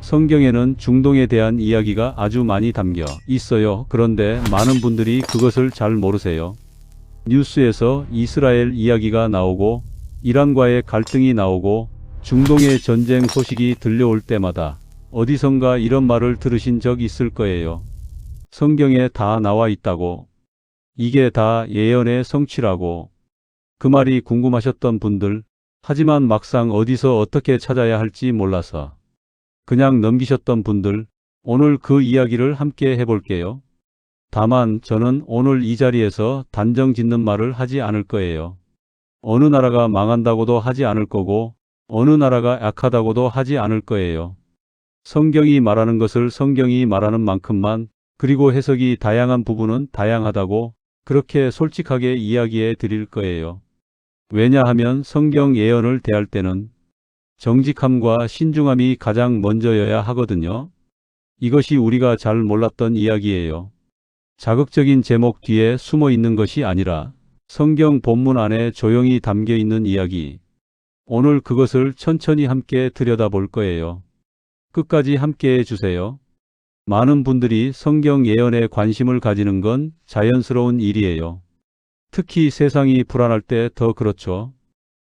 성경에는 중동에 대한 이야기가 아주 많이 담겨 있어요. 그런데 많은 분들이 그것을 잘 모르세요. 뉴스에서 이스라엘 이야기가 나오고 이란과의 갈등이 나오고 중동의 전쟁 소식이 들려올 때마다 어디선가 이런 말을 들으신 적 있을 거예요. 성경에 다 나와 있다고. 이게 다 예언의 성취라고. 그 말이 궁금하셨던 분들, 하지만 막상 어디서 어떻게 찾아야 할지 몰라서 그냥 넘기셨던 분들, 오늘 그 이야기를 함께 해볼게요. 다만 저는 오늘 이 자리에서 단정 짓는 말을 하지 않을 거예요. 어느 나라가 망한다고도 하지 않을 거고 어느 나라가 약하다고도 하지 않을 거예요. 성경이 말하는 것을 성경이 말하는 만큼만, 그리고 해석이 다양한 부분은 다양하다고 그렇게 솔직하게 이야기해 드릴 거예요. 왜냐하면 성경 예언을 대할 때는 정직함과 신중함이 가장 먼저여야 하거든요. 이것이 우리가 잘 몰랐던 이야기예요. 자극적인 제목 뒤에 숨어 있는 것이 아니라 성경 본문 안에 조용히 담겨 있는 이야기. 오늘 그것을 천천히 함께 들여다볼 거예요. 끝까지 함께 해주세요. 많은 분들이 성경 예언에 관심을 가지는 건 자연스러운 일이에요. 특히 세상이 불안할 때 더 그렇죠.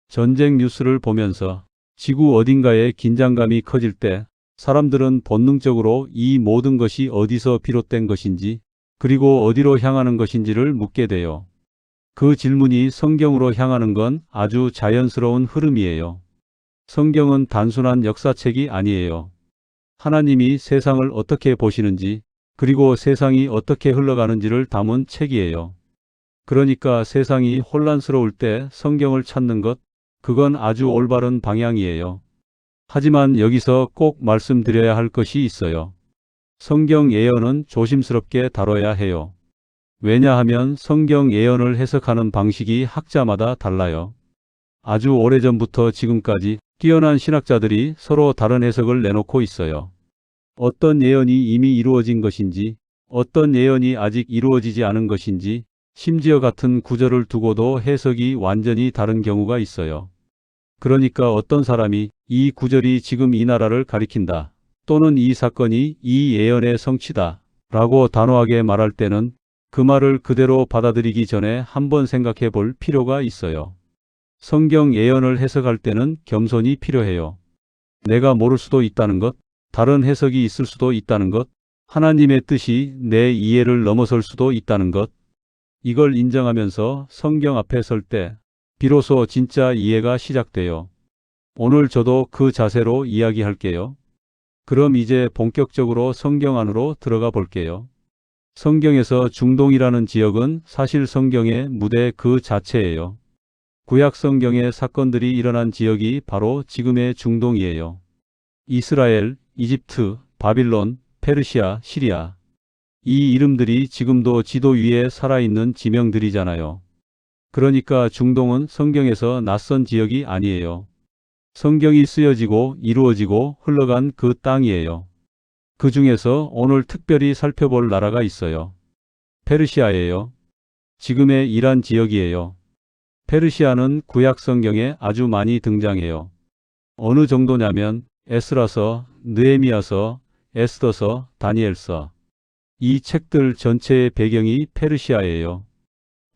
전쟁 뉴스를 보면서 지구 어딘가에 긴장감이 커질 때 사람들은 본능적으로 이 모든 것이 어디서 비롯된 것인지, 그리고 어디로 향하는 것인지를 묻게 돼요. 그 질문이 성경으로 향하는 건 아주 자연스러운 흐름이에요. 성경은 단순한 역사책이 아니에요. 하나님이 세상을 어떻게 보시는지, 그리고 세상이 어떻게 흘러가는지를 담은 책이에요. 그러니까 세상이 혼란스러울 때 성경을 찾는 것, 그건 아주 올바른 방향이에요. 하지만 여기서 꼭 말씀드려야 할 것이 있어요. 성경 예언은 조심스럽게 다뤄야 해요. 왜냐하면 성경 예언을 해석하는 방식이 학자마다 달라요. 아주 오래전부터 지금까지 뛰어난 신학자들이 서로 다른 해석을 내놓고 있어요. 어떤 예언이 이미 이루어진 것인지, 어떤 예언이 아직 이루어지지 않은 것인지, 심지어 같은 구절을 두고도 해석이 완전히 다른 경우가 있어요. 그러니까 어떤 사람이 이 구절이 지금 이 나라를 가리킨다, 또는 이 사건이 이 예언의 성취다 라고 단호하게 말할 때는 그 말을 그대로 받아들이기 전에 한번 생각해 볼 필요가 있어요. 성경 예언을 해석할 때는 겸손이 필요해요. 내가 모를 수도 있다는 것, 다른 해석이 있을 수도 있다는 것, 하나님의 뜻이 내 이해를 넘어설 수도 있다는 것, 이걸 인정하면서 성경 앞에 설 때 비로소 진짜 이해가 시작돼요. 오늘 저도 그 자세로 이야기할게요. 그럼 이제 본격적으로 성경 안으로 들어가 볼게요. 성경에서 중동이라는 지역은 사실 성경의 무대 그 자체예요. 구약 성경의 사건들이 일어난 지역이 바로 지금의 중동이에요. 이스라엘, 이집트, 바빌론, 페르시아, 시리아. 이 이름들이 지금도 지도 위에 살아있는 지명들이잖아요. 그러니까 중동은 성경에서 낯선 지역이 아니에요. 성경이 쓰여지고 이루어지고 흘러간 그 땅이에요. 그 중에서 오늘 특별히 살펴볼 나라가 있어요. 페르시아예요. 지금의 이란 지역이에요. 페르시아는 구약 성경에 아주 많이 등장해요. 어느 정도냐면 에스라서, 느헤미야서, 에스더서, 다니엘서. 이 책들 전체의 배경이 페르시아예요.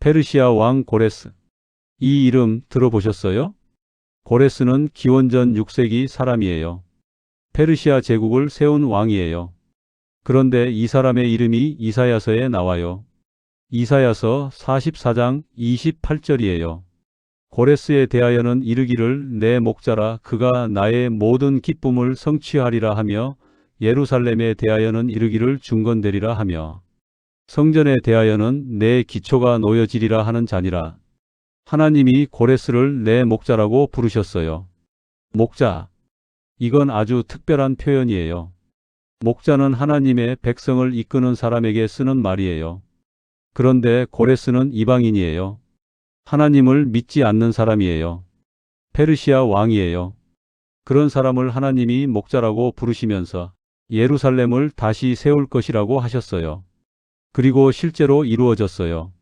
페르시아 왕 고레스. 이 이름 들어보셨어요? 고레스는 기원전 6세기 사람이에요. 페르시아 제국을 세운 왕이에요. 그런데 이 사람의 이름이 이사야서에 나와요. 이사야서 44장 28절이에요. 고레스에 대하여는 이르기를 내 목자라 그가 나의 모든 기쁨을 성취하리라 하며, 예루살렘에 대하여는 이르기를 중건되리라 하며, 성전에 대하여는 내 기초가 놓여지리라 하는 자니라. 하나님이 고레스를 내 목자라고 부르셨어요. 목자. 이건 아주 특별한 표현이에요. 목자는 하나님의 백성을 이끄는 사람에게 쓰는 말이에요. 그런데 고레스는 이방인이에요. 하나님을 믿지 않는 사람이에요. 페르시아 왕이에요. 그런 사람을 하나님이 목자라고 부르시면서 예루살렘을 다시 세울 것이라고 하셨어요. 그리고 실제로 이루어졌어요.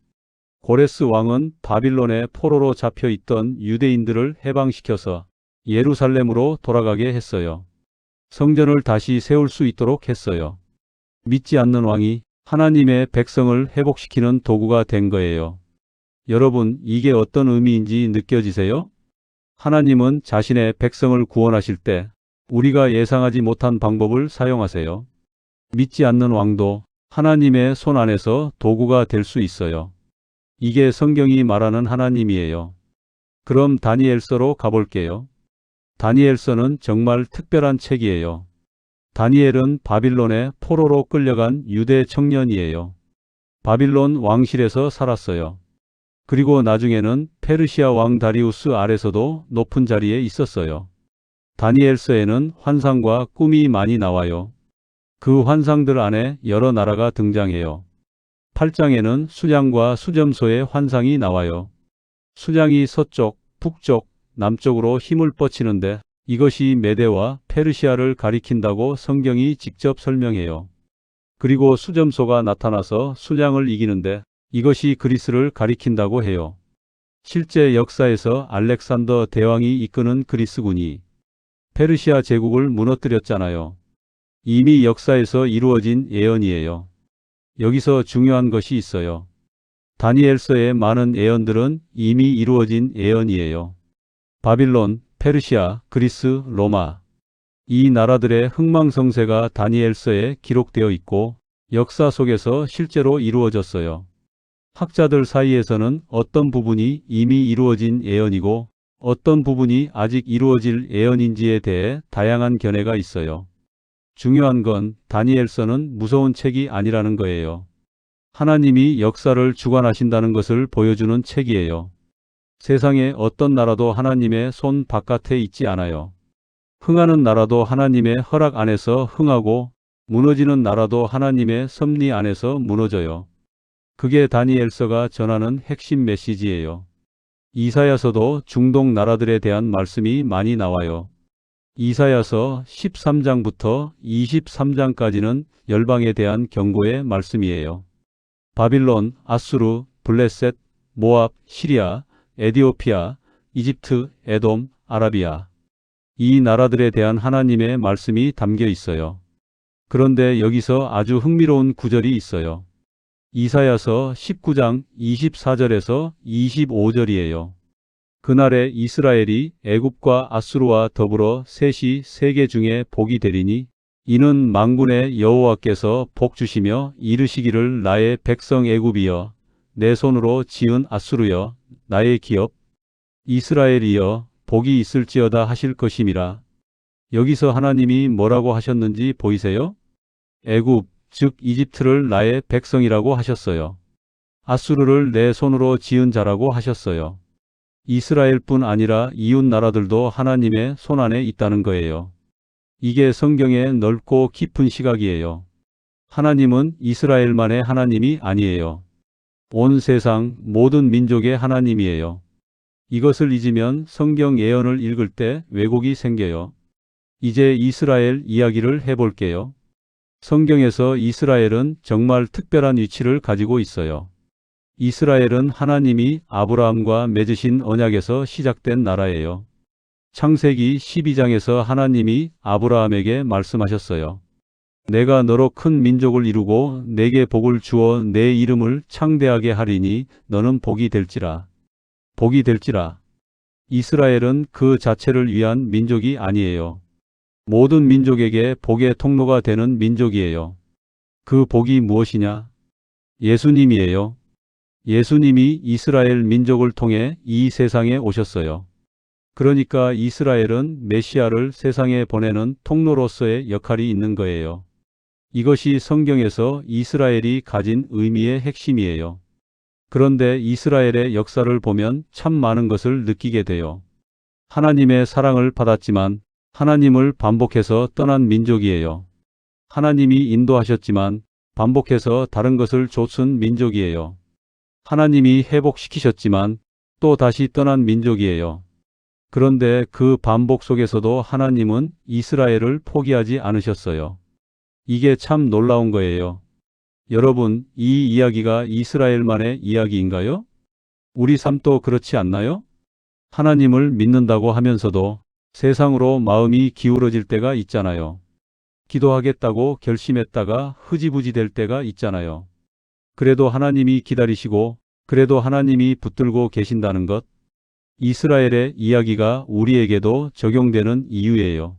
고레스 왕은 바빌론의 포로로 잡혀 있던 유대인들을 해방시켜서 예루살렘으로 돌아가게 했어요. 성전을 다시 세울 수 있도록 했어요. 믿지 않는 왕이 하나님의 백성을 회복시키는 도구가 된 거예요. 여러분, 이게 어떤 의미인지 느껴지세요? 하나님은 자신의 백성을 구원하실 때 우리가 예상하지 못한 방법을 사용하세요. 믿지 않는 왕도 하나님의 손 안에서 도구가 될 수 있어요. 이게 성경이 말하는 하나님이에요. 그럼 다니엘서로 가볼게요. 다니엘서는 정말 특별한 책이에요. 다니엘은 바빌론의 포로로 끌려간 유대 청년이에요. 바빌론 왕실에서 살았어요. 그리고 나중에는 페르시아 왕 다리우스 아래서도 높은 자리에 있었어요. 다니엘서에는 환상과 꿈이 많이 나와요. 그 환상들 안에 여러 나라가 등장해요. 8장에는 수장과 수점소의 환상이 나와요. 수장이 서쪽, 북쪽, 남쪽으로 힘을 뻗치는데 이것이 메대와 페르시아를 가리킨다고 성경이 직접 설명해요. 그리고 수점소가 나타나서 수장을 이기는데 이것이 그리스를 가리킨다고 해요. 실제 역사에서 알렉산더 대왕이 이끄는 그리스군이 페르시아 제국을 무너뜨렸잖아요. 이미 역사에서 이루어진 예언이에요. 여기서 중요한 것이 있어요. 다니엘서의 많은 예언들은 이미 이루어진 예언이에요. 바빌론, 페르시아, 그리스, 로마. 이 나라들의 흥망성쇠가 다니엘서에 기록되어 있고 역사 속에서 실제로 이루어졌어요. 학자들 사이에서는 어떤 부분이 이미 이루어진 예언이고 어떤 부분이 아직 이루어질 예언인지에 대해 다양한 견해가 있어요. 중요한 건 다니엘서는 무서운 책이 아니라는 거예요. 하나님이 역사를 주관하신다는 것을 보여주는 책이에요. 세상에 어떤 나라도 하나님의 손 바깥에 있지 않아요. 흥하는 나라도 하나님의 허락 안에서 흥하고 무너지는 나라도 하나님의 섭리 안에서 무너져요. 그게 다니엘서가 전하는 핵심 메시지예요. 이사야서도 중동 나라들에 대한 말씀이 많이 나와요. 이사야서 13장부터 23장까지는 열방에 대한 경고의 말씀이에요. 바빌론, 아수르, 블레셋, 모압, 시리아, 에디오피아, 이집트, 에돔, 아라비아. 이 나라들에 대한 하나님의 말씀이 담겨 있어요. 그런데 여기서 아주 흥미로운 구절이 있어요. 이사야서 19장 24절에서 25절이에요. 그날에 이스라엘이 애굽과 아수르와 더불어 셋이 세계 중에 복이 되리니 이는 만군의 여호와께서 복 주시며 이르시기를 나의 백성 애굽이여 내 손으로 지은 아수르여 나의 기업 이스라엘이여 복이 있을지어다 하실 것임이라. 여기서 하나님이 뭐라고 하셨는지 보이세요? 애굽 즉 이집트를 나의 백성이라고 하셨어요. 아수르를 내 손으로 지은 자라고 하셨어요. 이스라엘뿐 아니라 이웃 나라들도 하나님의 손 안에 있다는 거예요. 이게 성경의 넓고 깊은 시각이에요. 하나님은 이스라엘만의 하나님이 아니에요. 온 세상 모든 민족의 하나님이에요. 이것을 잊으면 성경 예언을 읽을 때 왜곡이 생겨요. 이제 이스라엘 이야기를 해볼게요. 성경에서 이스라엘은 정말 특별한 위치를 가지고 있어요. 이스라엘은 하나님이 아브라함과 맺으신 언약에서 시작된 나라예요. 창세기 12장에서 하나님이 아브라함에게 말씀하셨어요. 내가 너로 큰 민족을 이루고 내게 복을 주어 내 이름을 창대하게 하리니 너는 복이 될지라. 복이 될지라. 이스라엘은 그 자체를 위한 민족이 아니에요. 모든 민족에게 복의 통로가 되는 민족이에요. 그 복이 무엇이냐? 예수님이에요. 예수님이 이스라엘 민족을 통해 이 세상에 오셨어요. 그러니까 이스라엘은 메시아를 세상에 보내는 통로로서의 역할이 있는 거예요. 이것이 성경에서 이스라엘이 가진 의미의 핵심이에요. 그런데 이스라엘의 역사를 보면 참 많은 것을 느끼게 돼요. 하나님의 사랑을 받았지만 하나님을 반복해서 떠난 민족이에요. 하나님이 인도하셨지만 반복해서 다른 것을 좇은 민족이에요. 하나님이 회복시키셨지만 또 다시 떠난 민족이에요. 그런데 그 반복 속에서도 하나님은 이스라엘을 포기하지 않으셨어요. 이게 참 놀라운 거예요. 여러분, 이 이야기가 이스라엘만의 이야기인가요? 우리 삶도 그렇지 않나요? 하나님을 믿는다고 하면서도 세상으로 마음이 기울어질 때가 있잖아요. 기도하겠다고 결심했다가 흐지부지 될 때가 있잖아요. 그래도 하나님이 기다리시고 그래도 하나님이 붙들고 계신다는 것. 이스라엘의 이야기가 우리에게도 적용되는 이유예요.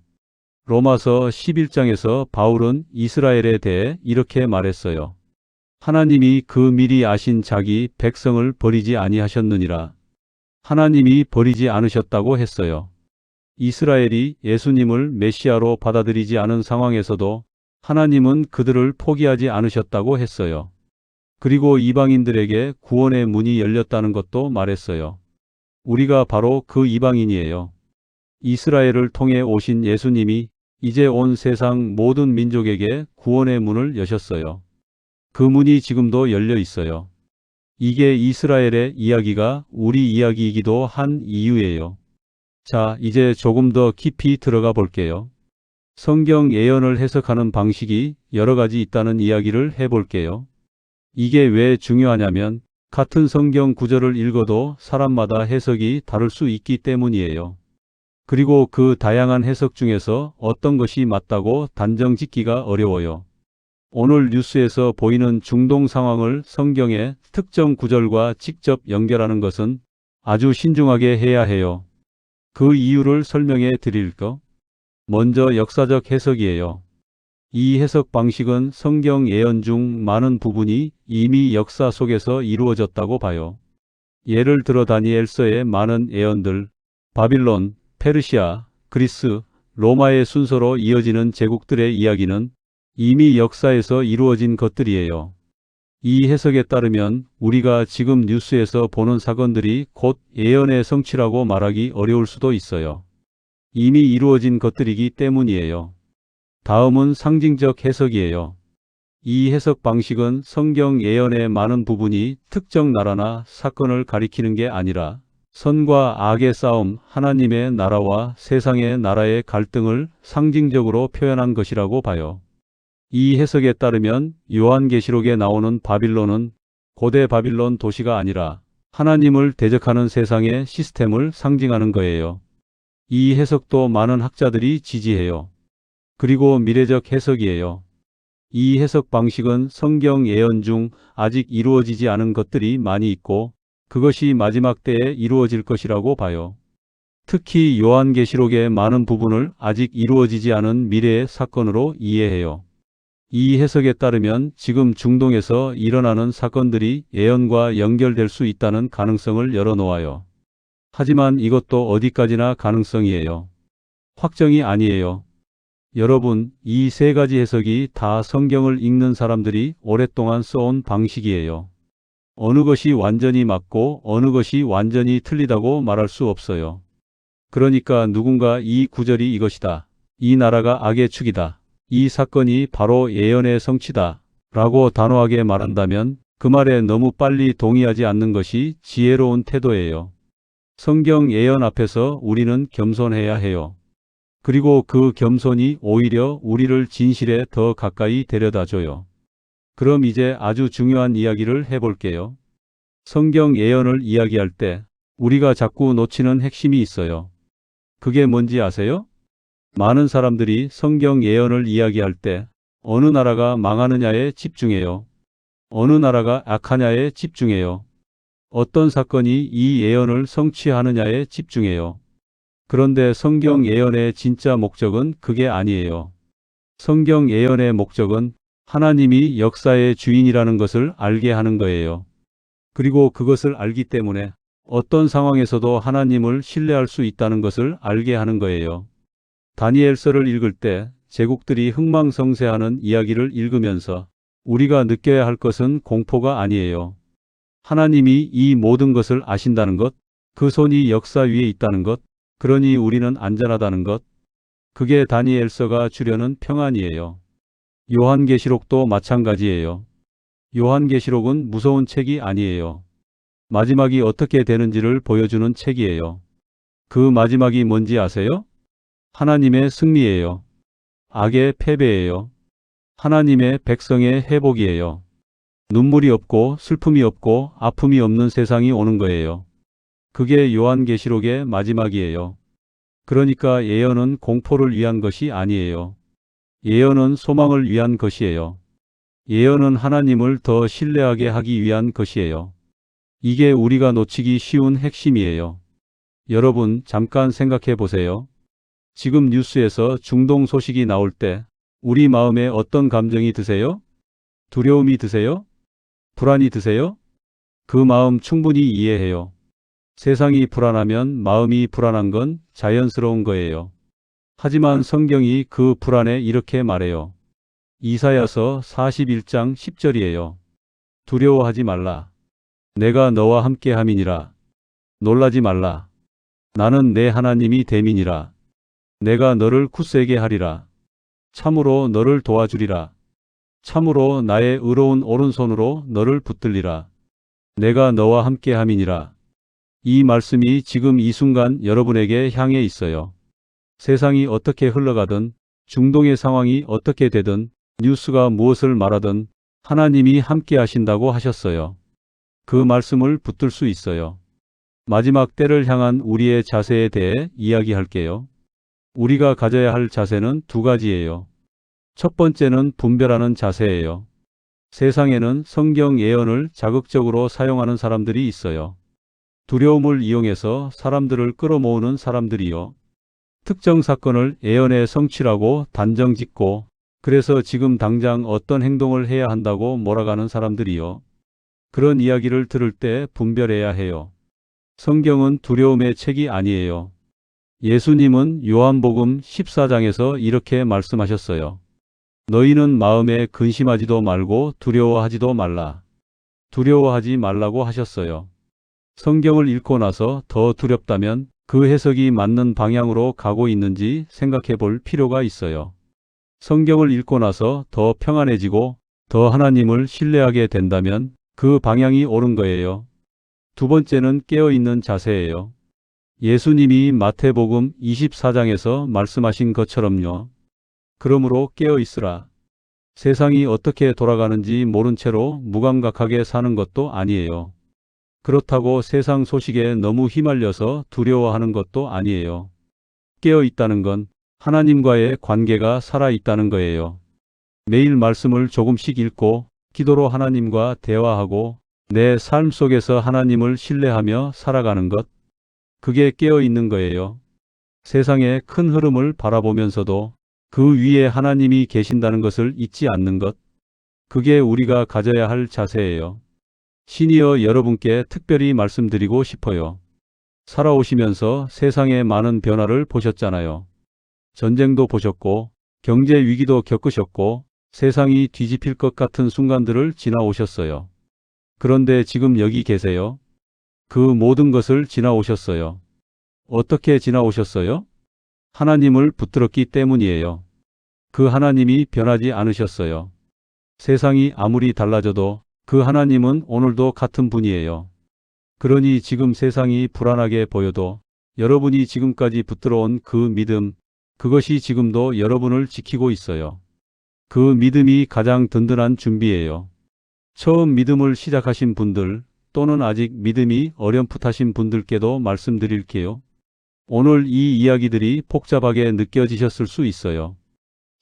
로마서 11장에서 바울은 이스라엘에 대해 이렇게 말했어요. 하나님이 그 미리 아신 자기 백성을 버리지 아니하셨느니라. 하나님이 버리지 않으셨다고 했어요. 이스라엘이 예수님을 메시아로 받아들이지 않은 상황에서도 하나님은 그들을 포기하지 않으셨다고 했어요. 그리고 이방인들에게 구원의 문이 열렸다는 것도 말했어요. 우리가 바로 그 이방인이에요. 이스라엘을 통해 오신 예수님이 이제 온 세상 모든 민족에게 구원의 문을 여셨어요. 그 문이 지금도 열려 있어요. 이게 이스라엘의 이야기가 우리 이야기이기도 한 이유예요. 자, 이제 조금 더 깊이 들어가 볼게요. 성경 예언을 해석하는 방식이 여러 가지 있다는 이야기를 해볼게요. 이게 왜 중요하냐면 같은 성경 구절을 읽어도 사람마다 해석이 다를 수 있기 때문이에요. 그리고 그 다양한 해석 중에서 어떤 것이 맞다고 단정 짓기가 어려워요. 오늘 뉴스에서 보이는 중동 상황을 성경의 특정 구절과 직접 연결하는 것은 아주 신중하게 해야 해요. 그 이유를 설명해 드릴까? 먼저 역사적 해석이에요. 이 해석 방식은 성경 예언 중 많은 부분이 이미 역사 속에서 이루어졌다고 봐요. 예를 들어 다니엘서의 많은 예언들, 바빌론, 페르시아, 그리스, 로마의 순서로 이어지는 제국들의 이야기는 이미 역사에서 이루어진 것들이에요. 이 해석에 따르면 우리가 지금 뉴스에서 보는 사건들이 곧 예언의 성취라고 말하기 어려울 수도 있어요. 이미 이루어진 것들이기 때문이에요. 다음은 상징적 해석이에요. 이 해석 방식은 성경 예언의 많은 부분이 특정 나라나 사건을 가리키는 게 아니라 선과 악의 싸움, 하나님의 나라와 세상의 나라의 갈등을 상징적으로 표현한 것이라고 봐요. 이 해석에 따르면 요한계시록에 나오는 바빌론은 고대 바빌론 도시가 아니라 하나님을 대적하는 세상의 시스템을 상징하는 거예요. 이 해석도 많은 학자들이 지지해요. 그리고 미래적 해석이에요. 이 해석 방식은 성경 예언 중 아직 이루어지지 않은 것들이 많이 있고 그것이 마지막 때에 이루어질 것이라고 봐요. 특히 요한계시록의 많은 부분을 아직 이루어지지 않은 미래의 사건으로 이해해요. 이 해석에 따르면 지금 중동에서 일어나는 사건들이 예언과 연결될 수 있다는 가능성을 열어놓아요. 하지만 이것도 어디까지나 가능성이에요. 확정이 아니에요. 여러분, 이 세 가지 해석이 다 성경을 읽는 사람들이 오랫동안 써온 방식이에요. 어느 것이 완전히 맞고 어느 것이 완전히 틀리다고 말할 수 없어요. 그러니까 누군가 이 구절이 이것이다. 이 나라가 악의 축이다. 이 사건이 바로 예언의 성취다. 라고 단호하게 말한다면 그 말에 너무 빨리 동의하지 않는 것이 지혜로운 태도예요. 성경 예언 앞에서 우리는 겸손해야 해요. 그리고 그 겸손이 오히려 우리를 진실에 더 가까이 데려다 줘요. 그럼 이제 아주 중요한 이야기를 해볼게요. 성경 예언을 이야기할 때 우리가 자꾸 놓치는 핵심이 있어요. 그게 뭔지 아세요? 많은 사람들이 성경 예언을 이야기할 때 어느 나라가 망하느냐에 집중해요. 어느 나라가 악하냐에 집중해요. 어떤 사건이 이 예언을 성취하느냐에 집중해요. 그런데 성경 예언의 진짜 목적은 그게 아니에요. 성경 예언의 목적은 하나님이 역사의 주인이라는 것을 알게 하는 거예요. 그리고 그것을 알기 때문에 어떤 상황에서도 하나님을 신뢰할 수 있다는 것을 알게 하는 거예요. 다니엘서를 읽을 때 제국들이 흥망성쇠하는 이야기를 읽으면서 우리가 느껴야 할 것은 공포가 아니에요. 하나님이 이 모든 것을 아신다는 것, 그 손이 역사 위에 있다는 것, 그러니 우리는 안전하다는 것, 그게 다니엘서가 주려는 평안이에요. 요한계시록도 마찬가지예요. 요한계시록은 무서운 책이 아니에요. 마지막이 어떻게 되는지를 보여주는 책이에요. 그 마지막이 뭔지 아세요? 하나님의 승리예요. 악의 패배예요. 하나님의 백성의 회복이에요. 눈물이 없고 슬픔이 없고 아픔이 없는 세상이 오는 거예요. 그게 요한계시록의 마지막이에요. 그러니까 예언은 공포를 위한 것이 아니에요. 예언은 소망을 위한 것이에요. 예언은 하나님을 더 신뢰하게 하기 위한 것이에요. 이게 우리가 놓치기 쉬운 핵심이에요. 여러분, 잠깐 생각해 보세요. 지금 뉴스에서 중동 소식이 나올 때 우리 마음에 어떤 감정이 드세요? 두려움이 드세요? 불안이 드세요? 그 마음 충분히 이해해요. 세상이 불안하면 마음이 불안한 건 자연스러운 거예요. 하지만 성경이 그 불안에 이렇게 말해요. 이사야서 41장 10절이에요. 두려워하지 말라. 내가 너와 함께 함이니라. 놀라지 말라. 나는 내 하나님이 됨이니라. 내가 너를 굳세게 하리라. 참으로 너를 도와주리라. 참으로 나의 의로운 오른손으로 너를 붙들리라. 내가 너와 함께 함이니라. 이 말씀이 지금 이 순간 여러분에게 향해 있어요. 세상이 어떻게 흘러가든, 중동의 상황이 어떻게 되든, 뉴스가 무엇을 말하든 하나님이 함께 하신다고 하셨어요. 그 말씀을 붙들 수 있어요. 마지막 때를 향한 우리의 자세에 대해 이야기할게요. 우리가 가져야 할 자세는 두 가지예요. 첫 번째는 분별하는 자세예요. 세상에는 성경 예언을 자극적으로 사용하는 사람들이 있어요. 두려움을 이용해서 사람들을 끌어모으는 사람들이요. 특정 사건을 예언의 성취라고 단정 짓고 그래서 지금 당장 어떤 행동을 해야 한다고 몰아가는 사람들이요. 그런 이야기를 들을 때 분별해야 해요. 성경은 두려움의 책이 아니에요. 예수님은 요한복음 14장에서 이렇게 말씀하셨어요. 너희는 마음에 근심하지도 말고 두려워하지도 말라. 두려워하지 말라고 하셨어요. 성경을 읽고 나서 더 두렵다면 그 해석이 맞는 방향으로 가고 있는지 생각해 볼 필요가 있어요. 성경을 읽고 나서 더 평안해지고 더 하나님을 신뢰하게 된다면 그 방향이 옳은 거예요. 두 번째는 깨어있는 자세예요. 예수님이 마태복음 24장에서 말씀하신 것처럼요. 그러므로 깨어있으라. 세상이 어떻게 돌아가는지 모른 채로 무감각하게 사는 것도 아니에요. 그렇다고 세상 소식에 너무 휘말려서 두려워하는 것도 아니에요. 깨어있다는 건 하나님과의 관계가 살아있다는 거예요. 매일 말씀을 조금씩 읽고 기도로 하나님과 대화하고 내 삶 속에서 하나님을 신뢰하며 살아가는 것. 그게 깨어있는 거예요. 세상의 큰 흐름을 바라보면서도 그 위에 하나님이 계신다는 것을 잊지 않는 것. 그게 우리가 가져야 할 자세예요. 시니어 여러분께 특별히 말씀드리고 싶어요. 살아오시면서 세상의 많은 변화를 보셨잖아요. 전쟁도 보셨고 경제 위기도 겪으셨고 세상이 뒤집힐 것 같은 순간들을 지나오셨어요. 그런데 지금 여기 계세요. 그 모든 것을 지나오셨어요. 어떻게 지나오셨어요? 하나님을 붙들었기 때문이에요. 그 하나님이 변하지 않으셨어요. 세상이 아무리 달라져도 그 하나님은 오늘도 같은 분이에요. 그러니 지금 세상이 불안하게 보여도 여러분이 지금까지 붙들어온 그 믿음, 그것이 지금도 여러분을 지키고 있어요. 그 믿음이 가장 든든한 준비예요. 처음 믿음을 시작하신 분들 또는 아직 믿음이 어렴풋하신 분들께도 말씀드릴게요. 오늘 이 이야기들이 복잡하게 느껴지셨을 수 있어요.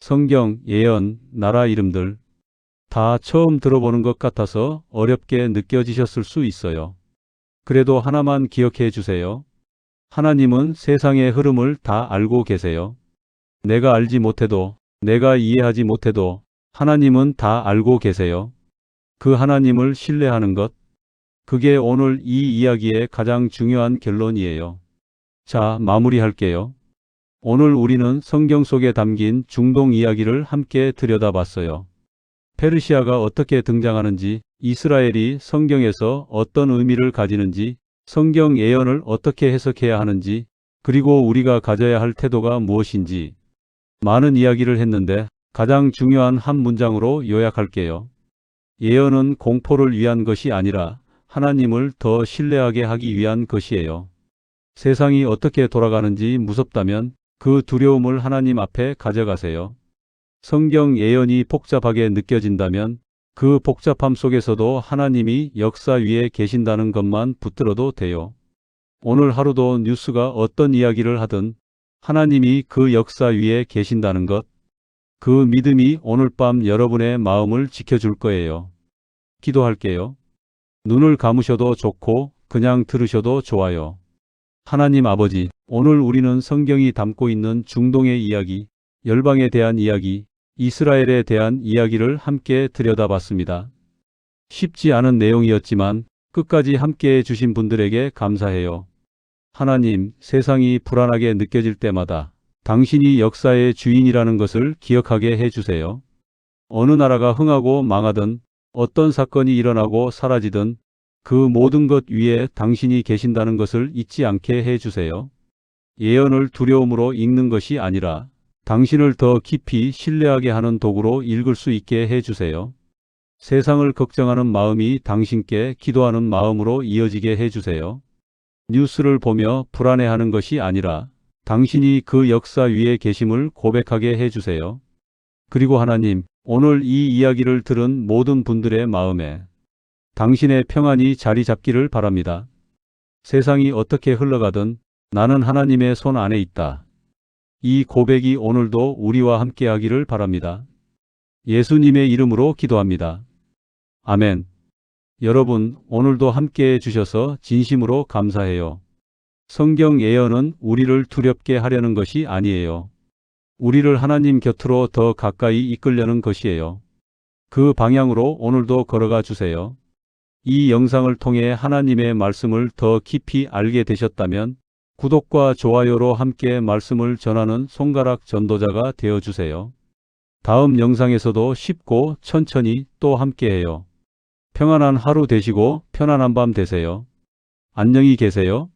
성경, 예언, 나라 이름들 다 처음 들어보는 것 같아서 어렵게 느껴지셨을 수 있어요. 그래도 하나만 기억해 주세요. 하나님은 세상의 흐름을 다 알고 계세요. 내가 알지 못해도, 내가 이해하지 못해도 하나님은 다 알고 계세요. 그 하나님을 신뢰하는 것, 그게 오늘 이 이야기의 가장 중요한 결론이에요. 자, 마무리할게요. 오늘 우리는 성경 속에 담긴 중동 이야기를 함께 들여다봤어요. 페르시아가 어떻게 등장하는지, 이스라엘이 성경에서 어떤 의미를 가지는지, 성경 예언을 어떻게 해석해야 하는지, 그리고 우리가 가져야 할 태도가 무엇인지 많은 이야기를 했는데 가장 중요한 한 문장으로 요약할게요. 예언은 공포를 위한 것이 아니라 하나님을 더 신뢰하게 하기 위한 것이에요. 세상이 어떻게 돌아가는지 무섭다면 그 두려움을 하나님 앞에 가져가세요. 성경 예언이 복잡하게 느껴진다면 그 복잡함 속에서도 하나님이 역사 위에 계신다는 것만 붙들어도 돼요. 오늘 하루도 뉴스가 어떤 이야기를 하든 하나님이 그 역사 위에 계신다는 것, 그 믿음이 오늘 밤 여러분의 마음을 지켜줄 거예요. 기도할게요. 눈을 감으셔도 좋고 그냥 들으셔도 좋아요. 하나님 아버지, 오늘 우리는 성경이 담고 있는 중동의 이야기, 열방에 대한 이야기, 이스라엘에 대한 이야기를 함께 들여다봤습니다. 쉽지 않은 내용이었지만 끝까지 함께해 주신 분들에게 감사해요. 하나님, 세상이 불안하게 느껴질 때마다 당신이 역사의 주인이라는 것을 기억하게 해주세요. 어느 나라가 흥하고 망하든 어떤 사건이 일어나고 사라지든 그 모든 것 위에 당신이 계신다는 것을 잊지 않게 해주세요. 예언을 두려움으로 읽는 것이 아니라 당신을 더 깊이 신뢰하게 하는 도구로 읽을 수 있게 해주세요. 세상을 걱정하는 마음이 당신께 기도하는 마음으로 이어지게 해주세요. 뉴스를 보며 불안해하는 것이 아니라 당신이 그 역사 위에 계심을 고백하게 해주세요. 그리고 하나님, 오늘 이 이야기를 들은 모든 분들의 마음에 당신의 평안이 자리 잡기를 바랍니다. 세상이 어떻게 흘러가든 나는 하나님의 손 안에 있다. 이 고백이 오늘도 우리와 함께 하기를 바랍니다. 예수님의 이름으로 기도합니다. 아멘. 여러분, 오늘도 함께 해주셔서 진심으로 감사해요. 성경 예언은 우리를 두렵게 하려는 것이 아니에요. 우리를 하나님 곁으로 더 가까이 이끌려는 것이에요. 그 방향으로 오늘도 걸어가 주세요. 이 영상을 통해 하나님의 말씀을 더 깊이 알게 되셨다면 구독과 좋아요로 함께 말씀을 전하는 손가락 전도자가 되어주세요. 다음 영상에서도 쉽고 천천히 또 함께해요. 평안한 하루 되시고 편안한 밤 되세요. 안녕히 계세요.